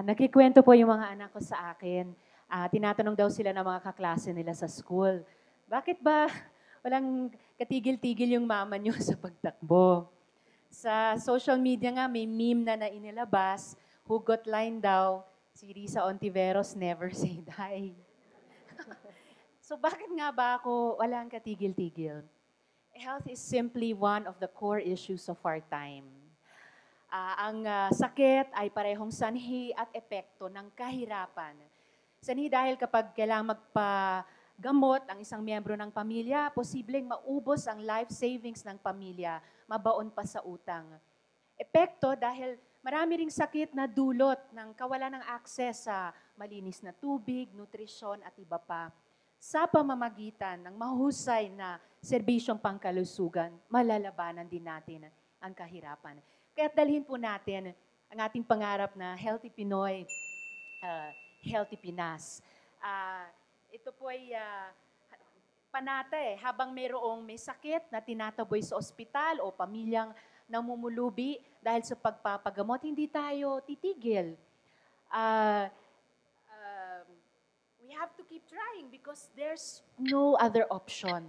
Nagkikwento po yung mga anak ko sa akin. Tinatanong daw sila ng mga kaklase nila sa school, bakit ba walang katigil-tigil yung mama niyo sa pagtakbo? Sa social media nga, may meme na inilabas, hugot line daw, si Risa Ontiveros never say die. So bakit nga ba ako walang katigil-tigil? Health is simply one of the core issues of our time. Ang sakit ay parehong sanhi at epekto ng kahirapan. Sanhi dahil kapag kailangang magpagamot ang isang miyembro ng pamilya, posibleng maubos ang life savings ng pamilya, mabaon pa sa utang. Epekto dahil marami ring sakit na dulot ng kawalan ng akses sa malinis na tubig, nutrisyon at iba pa. Sa pamamagitan ng mahusay na serbisyong pangkalusugan, malalabanan din natin ang kahirapan. Kaya dalhin po natin ang ating pangarap na Healthy Pinoy, Healthy Pinas. Ito po ay panata habang may sakit na tinataboy sa ospital o pamilyang namumulubi dahil sa pagpapagamot, hindi tayo titigil. We have to keep trying because there's no other option.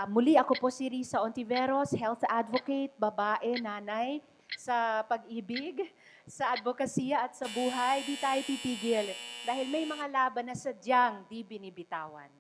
Muli ako po si Risa Ontiveros, health advocate, babae, nanay, sa pag-ibig, sa advokasya at sa buhay, di tayo titigil dahil may mga laban na sadyang di binibitawan.